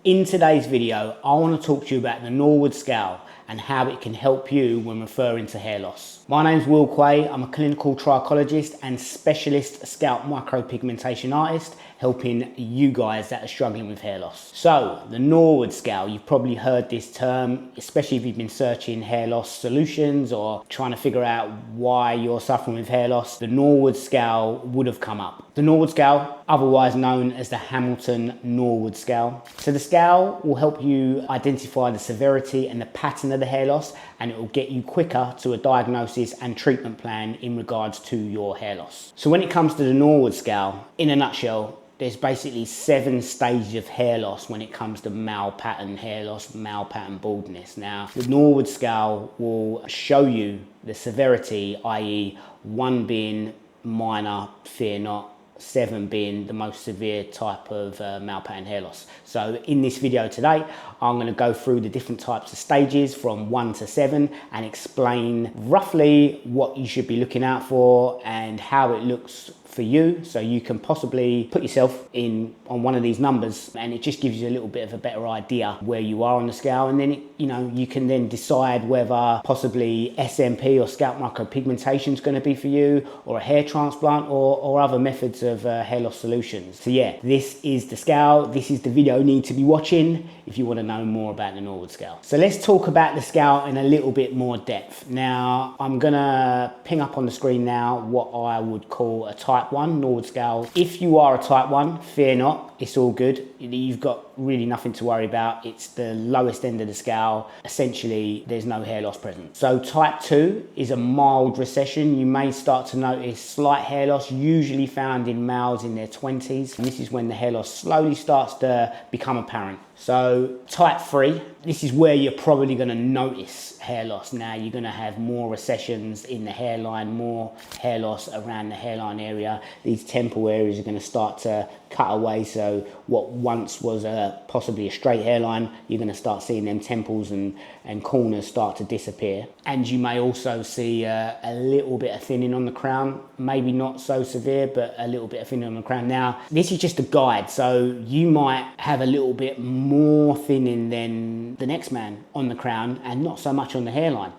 In today's video, I want to talk to you about the Norwood Scale and how it can help you when referring to hair loss. My name's Will Quay. I'm a clinical trichologist and specialist scalp micropigmentation artist, helping you guys that are struggling with hair loss. So, the Norwood Scale, you've probably heard this term, especially if you've been searching hair loss solutions or trying to figure out why you're suffering with hair loss. The Norwood Scale would have come up. The Norwood Scale, otherwise known as the Hamilton-Norwood Scale. So the scale will help you identify the severity and the pattern of the hair loss, and it will get you quicker to a diagnosis and treatment plan in regards to your hair loss. So when it comes to the Norwood Scale, in a nutshell, there's basically 7 stages of hair loss when it comes to male pattern hair loss, male pattern baldness. Now, the Norwood Scale will show you the severity, i.e. 1 being minor, fear not, 7 being the most severe type of male pattern hair loss. So in this video today, I'm going to go through the different types of stages from 1 to 7 and explain roughly what you should be looking out for and how it looks for you, so you can possibly put yourself in on one of these numbers, and it just gives you a little bit of a better idea where you are on the scale, and then you can then decide whether possibly SMP or scalp micropigmentation is going to be for you, or a hair transplant, or other methods of hair loss solutions. So yeah, this is the scale. This is the video you need to be watching if you want to know more about the Norwood Scale. So let's talk about the scale in a little bit more depth. Now, I'm gonna ping up on the screen now what I would call a type 1 Norwood Scale. If you are a type 1, fear not, it's all good. You've got really nothing to worry about. It's the lowest end of the scale. Essentially, there's no hair loss present. So type 2 is a mild recession. You may start to notice slight hair loss, usually found in males in their 20s. And this is when the hair loss slowly starts to become apparent. So type 3, this is where you're probably going to notice hair loss. Now you're going to have more recessions in the hairline, more hair loss around the hairline area. These temple areas are going to start to cut away. So what once was possibly a straight hairline, you're going to start seeing them temples and corners start to disappear. And you may also see a little bit of thinning on the crown, maybe not so severe, but a little bit of thinning on the crown. Now, this is just a guide, so you might have a little bit more thinning than the next man on the crown and not so much on the hairline,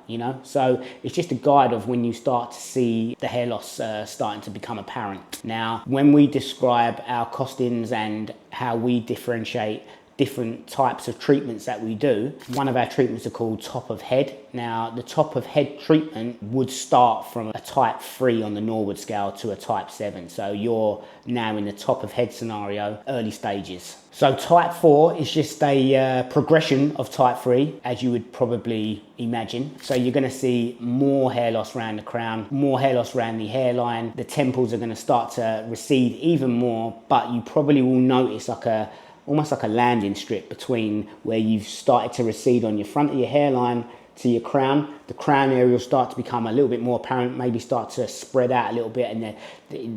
So it's just a guide of when you start to see the hair loss starting to become apparent. Now, when we describe our costings and how we differentiate different types of treatments that we do, one of our treatments are called top of head. Now, the top of head treatment would start from a type 3 on the Norwood Scale to a type 7. So you're now in the top of head scenario, early stages. So type 4 is just a progression of type 3, as you would probably imagine. So you're going to see more hair loss around the crown, more hair loss around the hairline. The temples are going to start to recede even more, but you probably will notice almost like a landing strip between where you've started to recede on your front of your hairline to your crown. The crown area will start to become a little bit more apparent, maybe start to spread out a little bit, and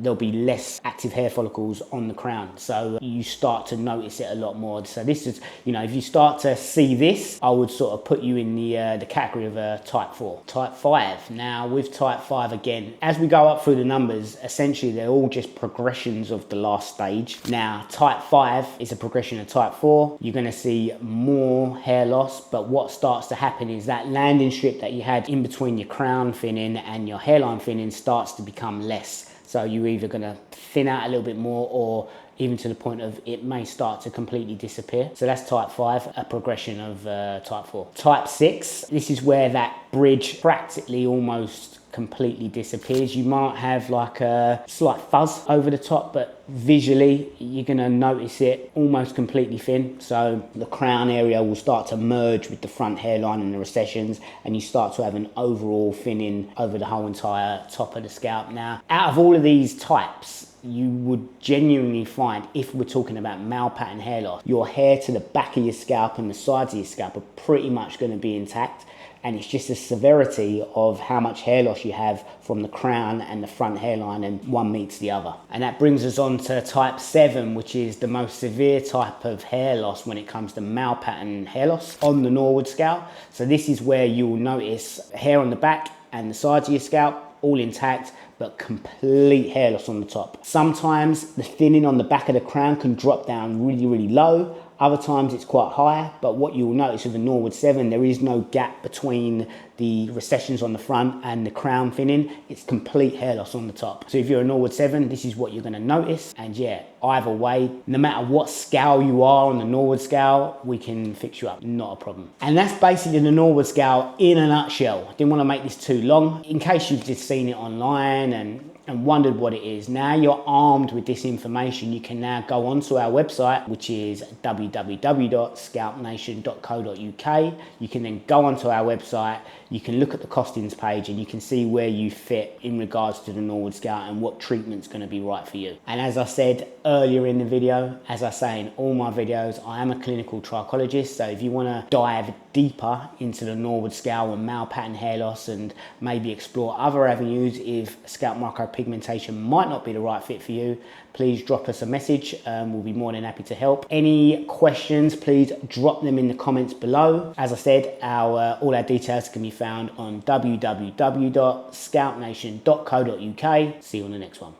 there'll be less active hair follicles on the crown. So you start to notice it a lot more. So this is, if you start to see this, I would sort of put you in the category of a type 4. Type 5. Now with type 5, again, as we go up through the numbers, essentially they're all just progressions of the last stage. Now type 5 is a progression of type 4. You're going to see more hair loss, but what starts to happen is that landing strip that you had in between your crown thinning and your hairline thinning starts to become less. So you're either going to thin out a little bit more, or even to the point of it may start to completely disappear. So that's type 5, a progression of type 4. Type 6, this is where that bridge practically almost completely disappears. You might have like a slight fuzz over the top, but visually you're going to notice it almost completely thin. So the crown area will start to merge with the front hairline and the recessions, and you start to have an overall thinning over the whole entire top of the scalp. Now, out of all of these types, you would genuinely find, if we're talking about male pattern hair loss, your hair to the back of your scalp and the sides of your scalp are pretty much going to be intact. And it's just the severity of how much hair loss you have from the crown and the front hairline, and one meets the other. And that brings us on to type 7, which is the most severe type of hair loss when it comes to male pattern hair loss on the Norwood Scale. So this is where you will notice hair on the back and the sides of your scalp all intact, but complete hair loss on the top. Sometimes the thinning on the back of the crown can drop down really, really low. Other times it's quite high, but what you'll notice with the Norwood 7, there is no gap between the recessions on the front and the crown thinning. It's complete hair loss on the top. So if you're a Norwood 7, this is what you're going to notice. And yeah, either way, no matter what scale you are on the Norwood scale, we can fix you up, not a problem. And that's basically the Norwood scale in a nutshell. I didn't want to make this too long. In case you've just seen it online and wondered what it is, now you're armed with this information. You can now go onto our website, which is www.scalpnation.co.uk. You can then go onto our website, you can look at the costings page, and you can see where you fit in regards to the Norwood scale and what treatment's going to be right for you. And as I said earlier in the video, as I say in all my videos, I am a clinical trichologist. So if you want to dive deeper into the Norwood scale and male pattern hair loss, and maybe explore other avenues if scalp micropigmentation might not be the right fit for you, please drop us a message. We'll be more than happy to help. Any questions, please drop them in the comments below. As I said, all our details can be found on www.scalpnation.co.uk. See you on the next one.